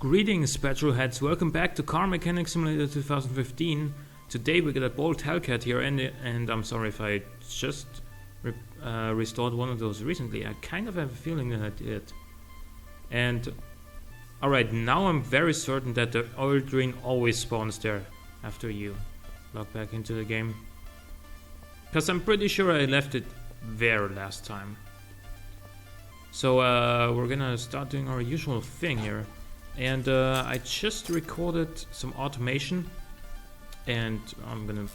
Greetings, petrolheads. Welcome back to Car Mechanic Simulator 2015. Today we got a Bolt Hellcat here, and I'm sorry if I just restored one of those recently. I kind of have a feeling that I did. And alright, now I'm very certain that the oil drain always spawns there after you log back into the game. Because I'm pretty sure I left it there last time. So we're gonna start doing our usual thing here. And I just recorded some automation, and I'm gonna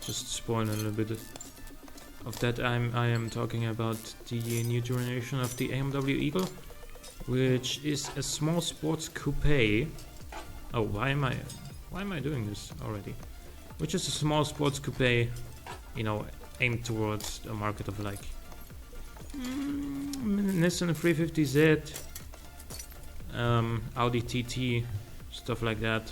just spoil a little bit of that. I am talking about the new generation of the AMW Eagle, which is a small sports coupe. Oh, why am I doing this already? Which is a small sports coupe, you know, aimed towards a market of like Nissan 350Z. Audi TT, stuff like that,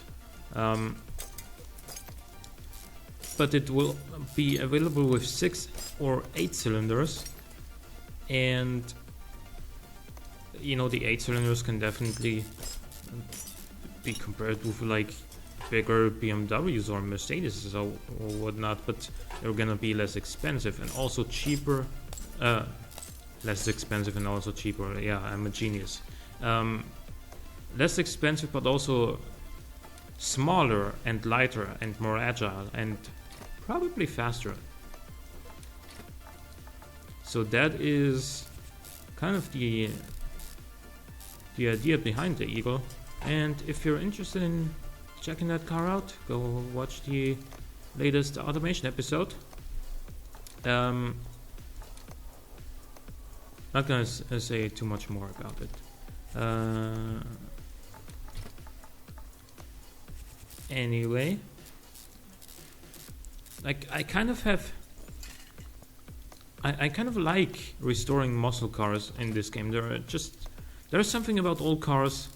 but it will be available with 6 or 8 cylinders, and you know, the 8 cylinders can definitely be compared with like bigger BMWs or Mercedes or whatnot, but they're gonna be less expensive and also cheaper. Less expensive and also cheaper. Yeah, I'm a genius. Less expensive, but also smaller and lighter and more agile and probably faster. So that is kind of the idea behind the Eagle. And if you're interested in checking that car out, go watch the latest automation episode. Not gonna say too much more about it. Anyway, like I kind of like restoring muscle cars in this game. There's something about old cars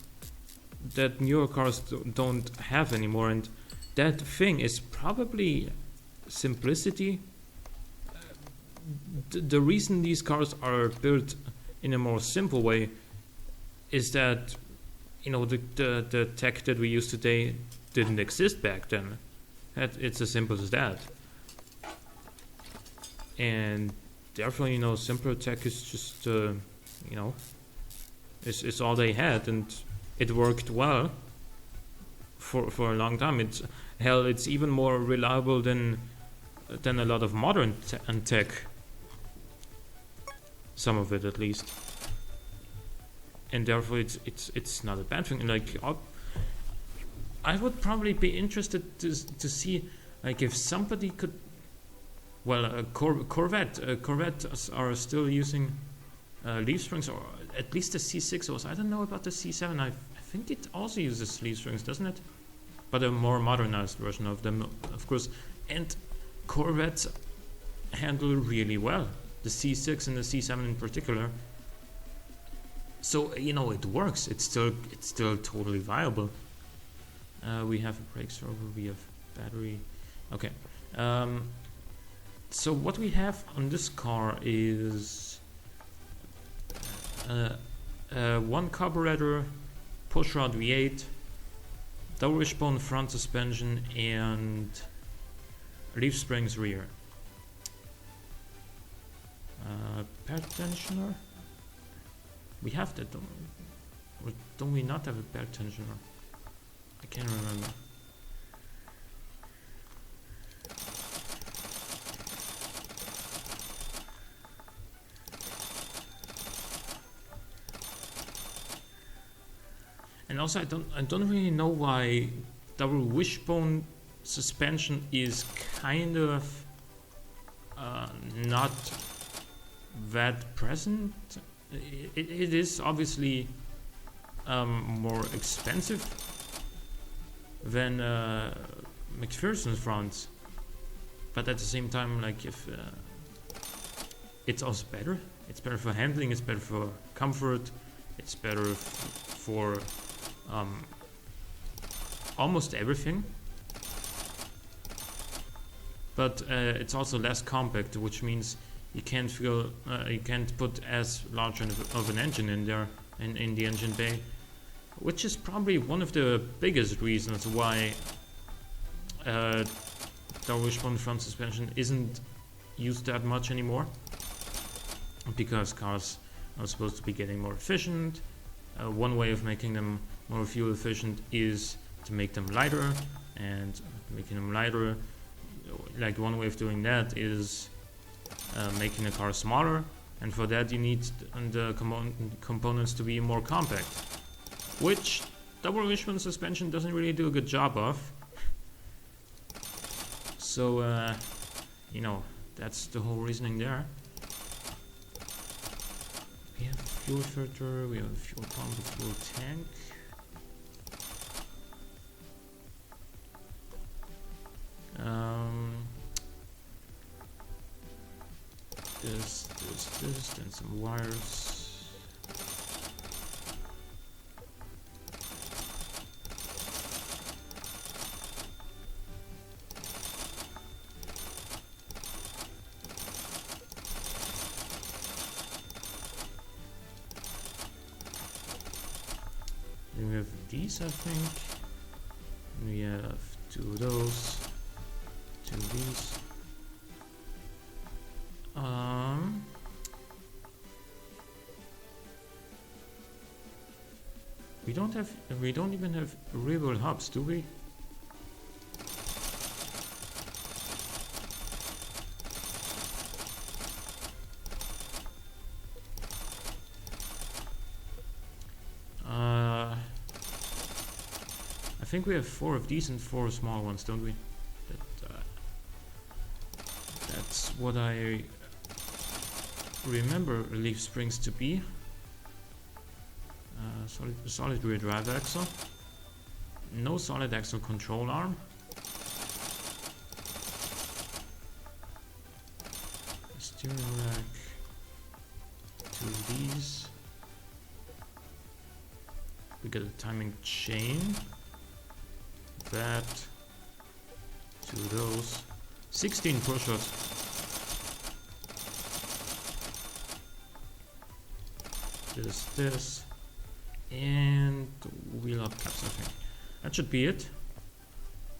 that newer cars don't have anymore, and that thing is probably simplicity. The reason these cars are built in a more simple way is that, you know, the tech that we use today didn't exist back then. It's as simple as that. And therefore, you know, simpler tech is just, you know, it's all they had, and it worked well for a long time. It's even more reliable than a lot of modern tech. Some of it, at least. And therefore, it's not a bad thing. Like, I would probably be interested to see, like, if somebody could. Well, Corvettes are still using leaf springs, or at least the C6 was. I don't know about the C7. I think it also uses leaf springs, doesn't it? But a more modernized version of them, of course. And Corvettes handle really well. The C6 and the C7 in particular. So, you know, it works. It's still totally viable. We have a brake servo, we have battery. Okay. So what we have on this car is one carburetor, pushrod V8, double wishbone front suspension, and leaf springs rear. Pair tensioner? We have that, don't we not have a pair tensioner? I can't remember. And also, I don't really know why double wishbone suspension is kind of not that present. It is obviously more expensive than McPherson's fronts, but at the same time, like, if it's also better. It's better for handling. It's better for comfort. It's better for almost everything. But it's also less compact, which means you can't put as large of an engine in there in the engine bay, which is probably one of the biggest reasons why double wishbone front suspension isn't used that much anymore, because cars are supposed to be getting more efficient. One way of making them more fuel efficient is to make them lighter, and making them lighter, like one way of doing that is making the car smaller, and for that you need the components to be more compact, which double wishbone suspension doesn't really do a good job of. So you know, that's the whole reasoning there. We have a fuel filter, we have a fuel pump, a fuel tank. This, then some wires. Then we have these, I think. We have 2 of those, 2 of these. We don't even have rear hubs, do we? I think we have 4 of these and 4 small ones, don't we? That's what I remember leaf springs to be. Solid rear drive axle. No solid axle control arm. Steering rack. 2 of these. We get a timing chain. That. 2 of those. 16 push-ups. This. And wheel up caps, I think. That should be it.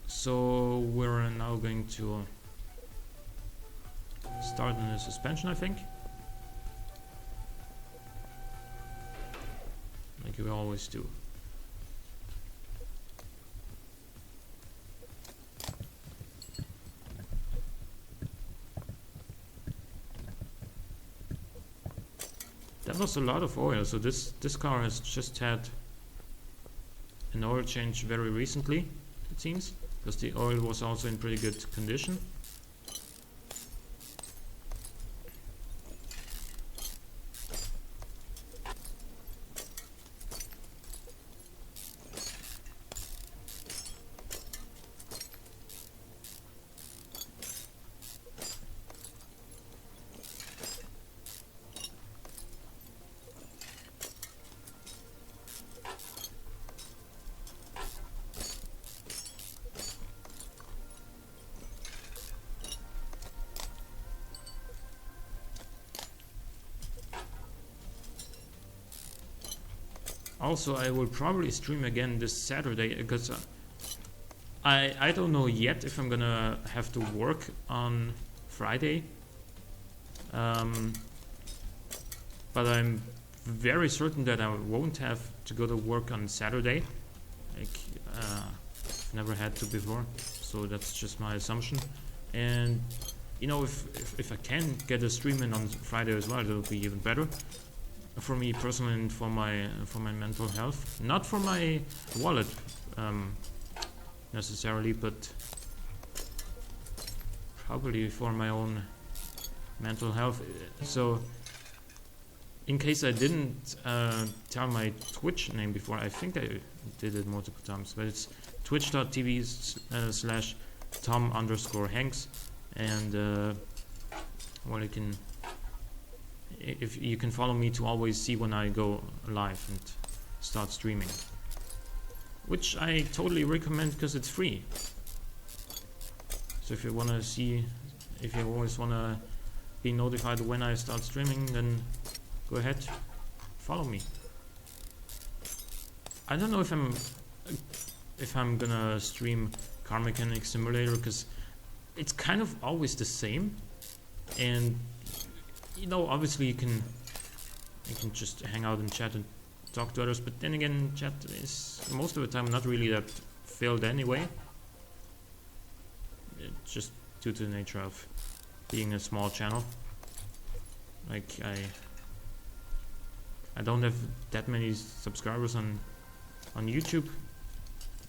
So we're now going to start in the suspension, I think. Like we always do. That was a lot of oil, so this car has just had an oil change very recently, it seems, because the oil was also in pretty good condition. Also, I will probably stream again this Saturday, because I don't know yet if I'm gonna have to work on Friday, but I'm very certain that I won't have to go to work on Saturday. Like, I've never had to before, so that's just my assumption. And you know, if I can get a stream in on Friday as well, that'll be even better. For me personally, and for my mental health, not for my wallet necessarily, but probably for my own mental health. So in case I didn't tell my Twitch name before, I think I did it multiple times, but it's twitch.tv/Tom_Hanks, and well, if you can follow me to always see when I go live and start streaming, which I totally recommend because it's free. So if you want to see, if you always want to be notified when I start streaming, then go ahead, follow me. I don't know if I'm gonna stream Car Mechanic Simulator, because it's kind of always the same, and you know, obviously you can just hang out and chat and talk to others, but then again, chat is most of the time not really that filled anyway. It's just due to the nature of being a small channel. Like I don't have that many subscribers on YouTube.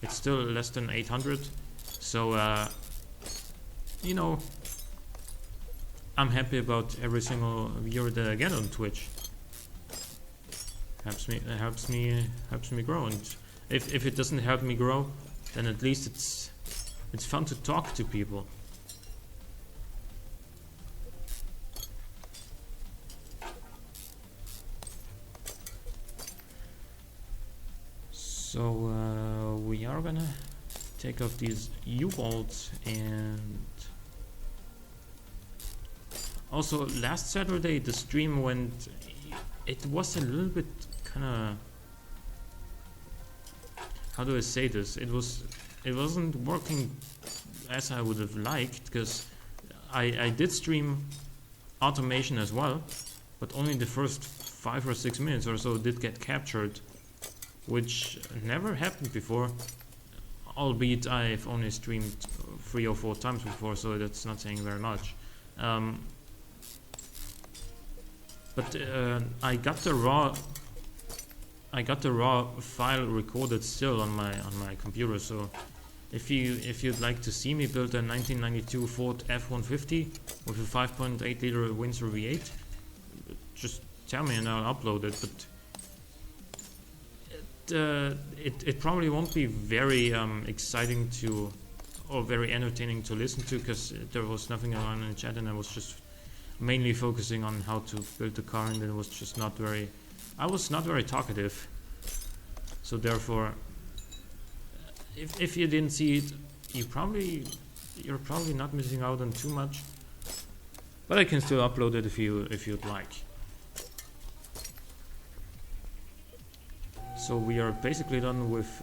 It's still less than 800, so you know, I'm happy about every single viewer that I get on Twitch. Helps me grow, and if it doesn't help me grow, then at least it's fun to talk to people. So we are gonna take off these U-bolts, and also last Saturday the stream went. It was a little bit kinda, how do I say this? It wasn't working as I would have liked, because I did stream automation as well, but only the first 5 or 6 minutes or so did get captured, which never happened before, albeit I've only streamed 3 or 4 times before, so that's not saying very much. But I got the raw file recorded still on my computer. So if you'd like to see me build a 1992 Ford F-150 with a 5.8 liter Windsor V8, just tell me and I'll upload it. But it probably won't be very exciting to, or very entertaining to listen to, because there was nothing going on in the chat, and I was just mainly focusing on how to build the car, and it was just not very, I was not very talkative. So therefore, if you didn't see it, you're probably not missing out on too much. But I can still upload it if you'd like. So we are basically done with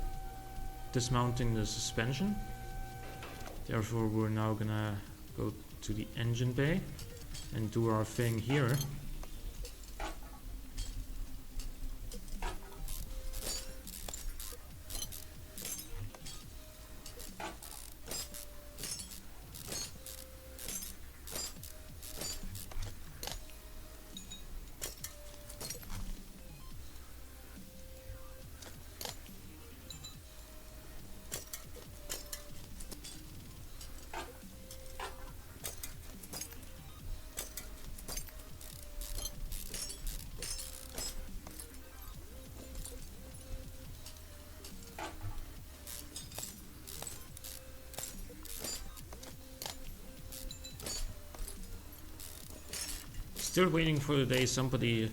dismounting the suspension. Therefore, we're now gonna go to the engine bay and do our thing here. Still waiting for the day somebody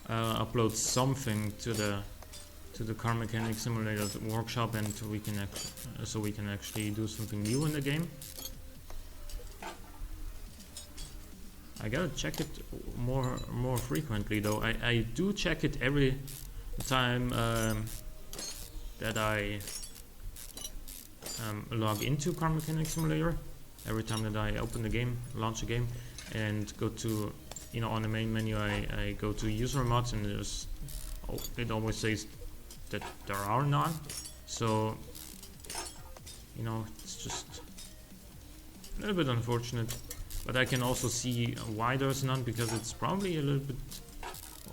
uploads something to the Car Mechanic Simulator workshop, and we can actually do something new in the game. I gotta check it more frequently though. I do check it every time that I log into Car Mechanic Simulator. Every time that I open the game, launch a game, and go to, you know, on the main menu, I go to user mods, and it always says that there are none. So, you know, it's just a little bit unfortunate. But I can also see why there's none, because it's probably a little bit,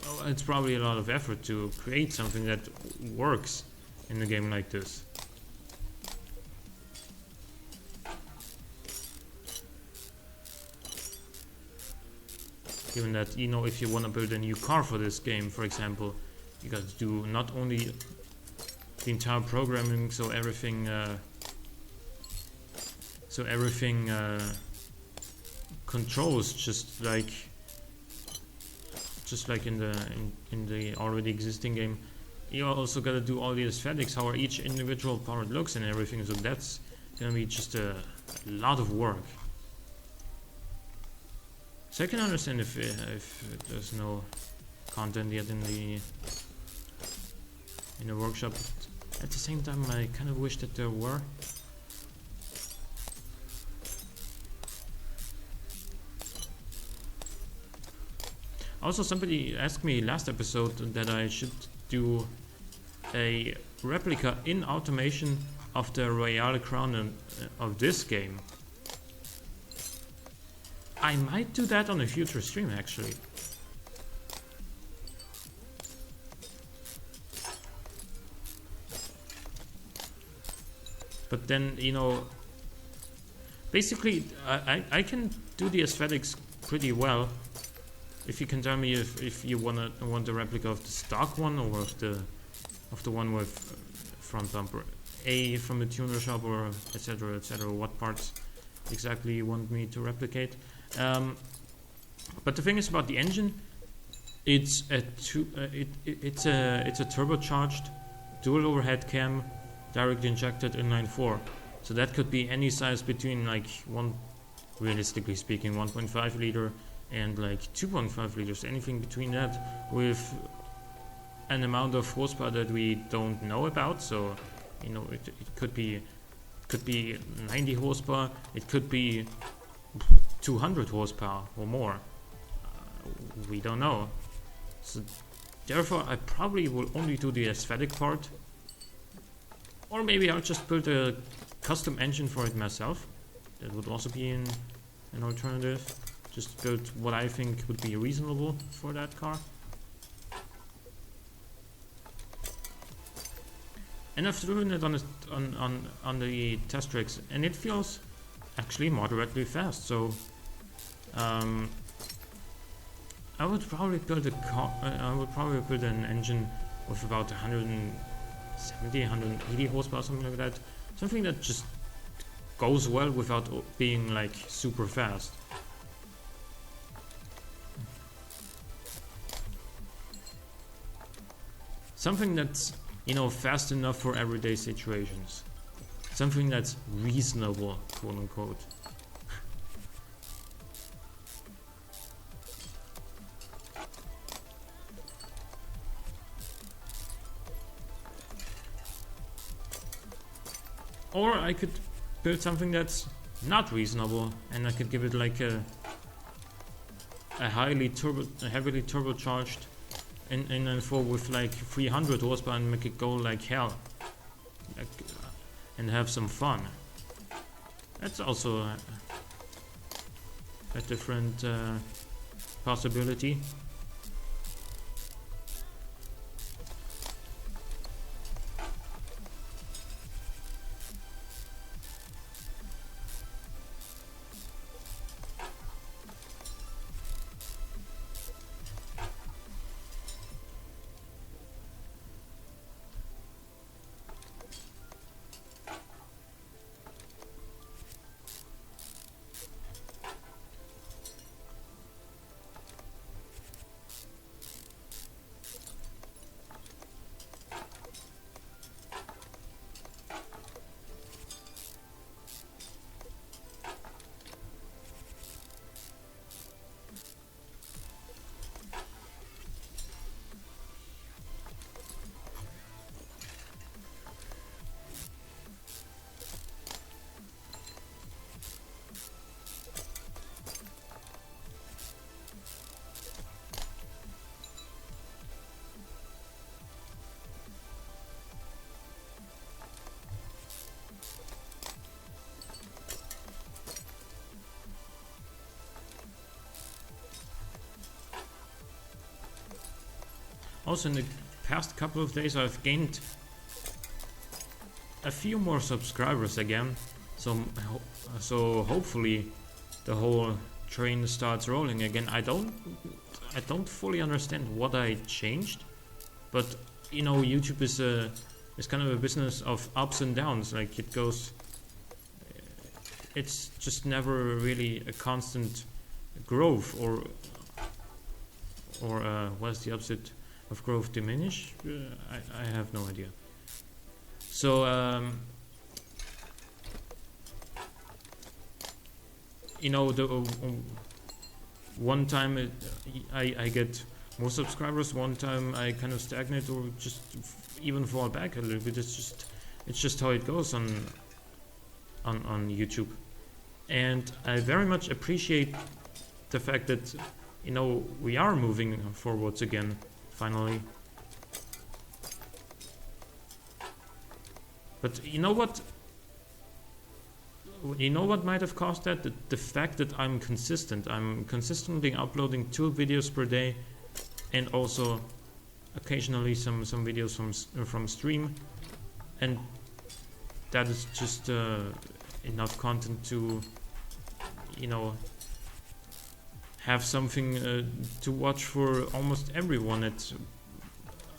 well, it's probably a lot of effort to create something that works in a game like this. Given that, you know, if you want to build a new car for this game, for example, you got to do not only the entire programming, so everything controls just like in the already existing game. You also got to do all the aesthetics, how each individual part looks and everything. So that's gonna be just a lot of work. So I can understand if there's no content yet in in the workshop. At the same time, I kind of wish that there were. Also, somebody asked me last episode that I should do a replica in automation of the Royale Crown of this game. I might do that on a future stream, actually. But then, you know, basically, I can do the aesthetics pretty well. If you can tell me if you want a replica of the stock one or of the one with front bumper A from the tuner shop, or etc., what parts exactly you want me to replicate. But the thing is about the engine, it's a turbocharged dual overhead cam, directly injected inline-4. So that could be any size between like realistically speaking, 1.5 liter and like 2.5 liters, anything between that, with an amount of horsepower that we don't know about. So, you know, it could be 90 horsepower, it could be 200 horsepower or more. We don't know. So therefore, I probably will only do the aesthetic part, or maybe I'll just build a custom engine for it myself. That would also be an alternative. Just build what I think would be reasonable for that car. And I've driven it on the test tracks, and it feels actually moderately fast. So I would probably build an engine with about 170, 180 horsepower, something like that. Something that just goes well without being like super fast. Something that's, you know, fast enough for everyday situations. Something that's reasonable, quote unquote. Or I could build something that's not reasonable, and I could give it like a heavily turbocharged inline-4 with like 300 horsepower and make it go like hell, and have some fun. That's also a different possibility. Also, in the past couple of days, I've gained a few more subscribers again, so hopefully the whole train starts rolling again. I don't fully understand what I changed, but you know, YouTube is kind of a business of ups and downs. Like it goes, it's just never really a constant growth, or what's the opposite of growth? Diminish? I have no idea. So you know, the one time I get more subscribers, one time I kind of stagnate or just even fall back a little bit. It's just how it goes on YouTube. And I very much appreciate the fact that, you know, we are moving forwards again, finally. But you know what? You know what might have caused that? The fact that I'm consistent. I'm consistently uploading 2 videos per day, and also occasionally some videos from stream, and that is just enough content to, you know, have something to watch for almost everyone at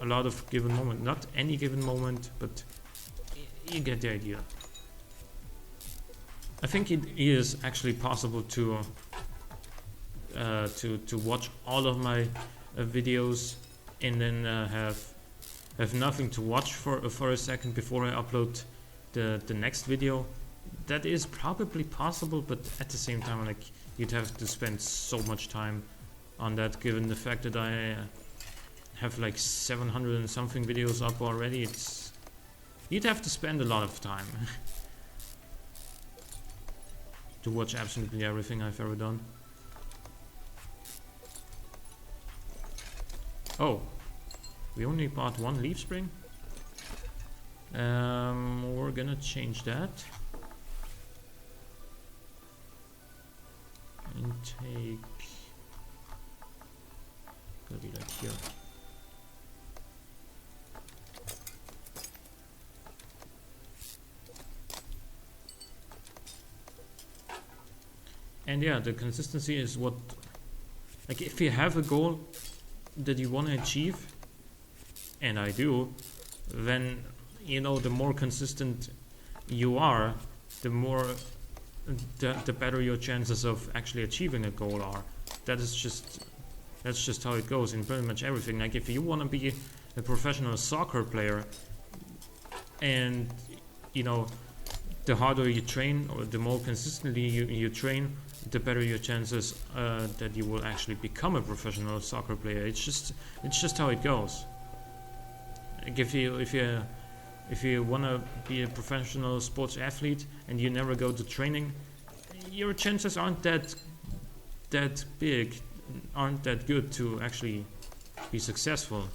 a lot of given moment. Not any given moment, but you get the idea. I think it is actually possible to watch all of my videos and then have nothing to watch for a second before I upload the next video. That is probably possible, but at the same time, like, you'd have to spend so much time on that, given the fact that I have like 700 and something videos up already. You'd have to spend a lot of time to watch absolutely everything I've ever done. Oh, we only bought 1 leaf spring. We're gonna change that and take, gotta be like here. And yeah, the consistency is what, like, if you have a goal that you want to achieve, and I do, then, you know, the more consistent you are, the better your chances of actually achieving a goal are. That's just how it goes in pretty much everything. Like, if you want to be a professional soccer player, and, you know, the harder you train, or the more consistently you train, the better your chances that you will actually become a professional soccer player. It's just how it goes. Like, if you want to be a professional sports athlete and you never go to training, your chances aren't that big, aren't that good to actually be successful.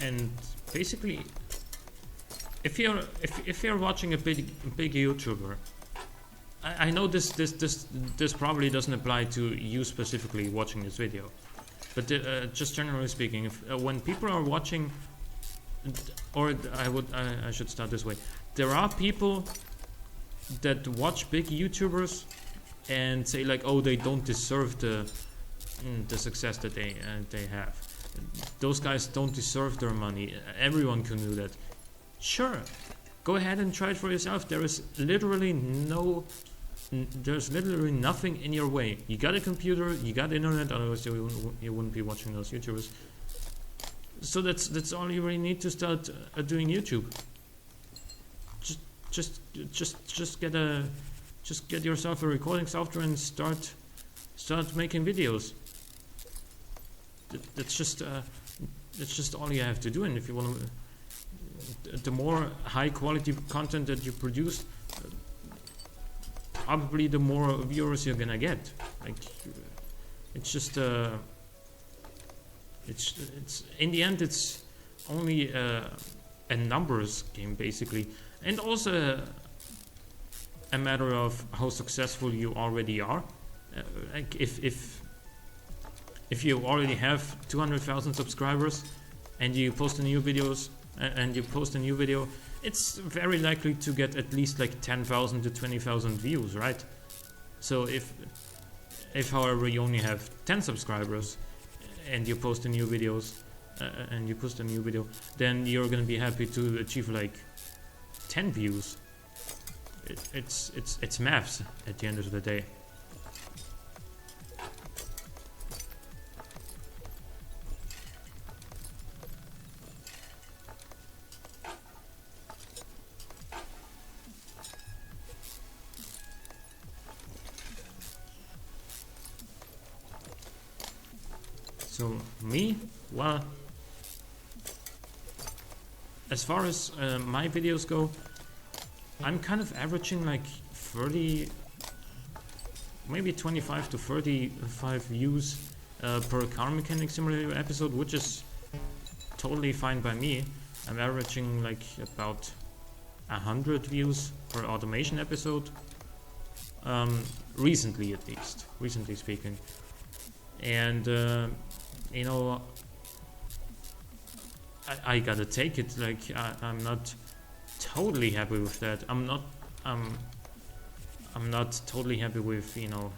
And basically, if you're watching a big YouTuber, I know this probably doesn't apply to you specifically watching this video, but just generally speaking, when people are watching, or I should start this way, there are people that watch big YouTubers and say like, oh, they don't deserve the success that they have. Those guys don't deserve their money. Everyone can do that. Sure, go ahead and try it for yourself. There's literally nothing in your way. You got a computer, you got internet, otherwise you wouldn't be watching those YouTubers. So that's all you really need to start doing YouTube. Just get yourself a recording software and start making videos. That's just all you have to do. And if you want to, the more high quality content that you produce, probably the more viewers you're gonna get. Like, it's just it's in the end, it's only a numbers game basically, and also a matter of how successful you already are. Like, if you already have 200,000 subscribers and you post a new video it's very likely to get at least like 10,000 to 20,000 views, right? So if however you only have 10 subscribers and you post a new video, then you're gonna be happy to achieve like 10 views. It's maths at the end of the day. So me, well, as far as my videos go, I'm kind of averaging like 30, maybe 25 to 35 views per Car Mechanic Simulator episode, which is totally fine by me. I'm averaging like about 100 views per automation episode, recently at least, recently speaking. And you know, I gotta take it. Like I'm not totally happy with that. I'm not totally happy with, you know,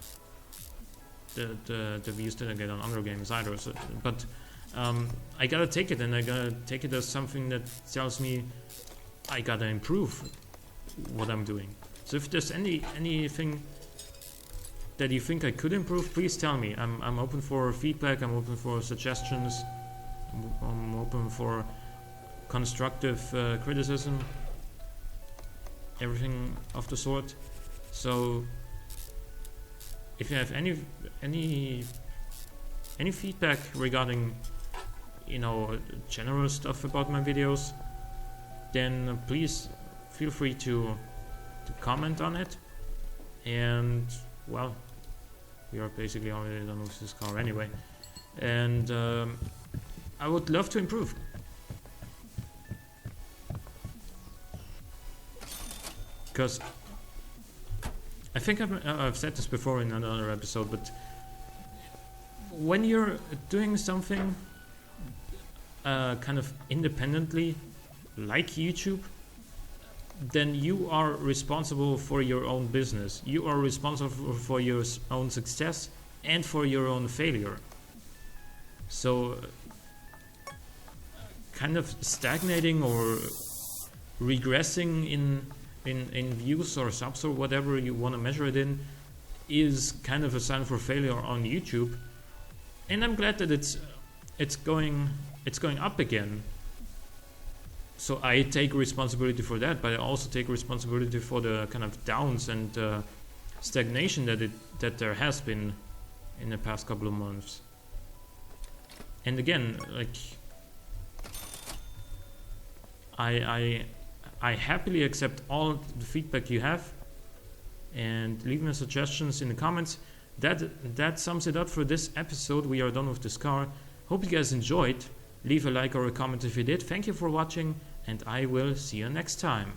the views that I get on other games either. So, but I gotta take it, and I gotta take it as something that tells me I gotta improve what I'm doing. So if there's anything that you think I could improve, please tell me. I'm open for feedback. I'm open for suggestions. I'm open for constructive criticism. Everything of the sort. So if you have any feedback regarding, you know, general stuff about my videos, then please feel free to comment on it. And well, we are basically already done with this car anyway, and I would love to improve. Because I think I've said this before in another episode, but when you're doing something kind of independently, like YouTube, then you are responsible for your own business. You are responsible for your own success and for your own failure. So kind of stagnating or regressing in views or subs or whatever you want to measure it in is kind of a sign for failure on YouTube. And I'm glad that it's going up again. So I take responsibility for that, but I also take responsibility for the kind of downs and stagnation that there has been in the past couple of months. And again, like I happily accept all the feedback you have, and leave me suggestions in the comments. That sums it up for this episode. We are done with this car. Hope you guys enjoyed. Leave a like or a comment if you did. Thank you for watching, and I will see you next time.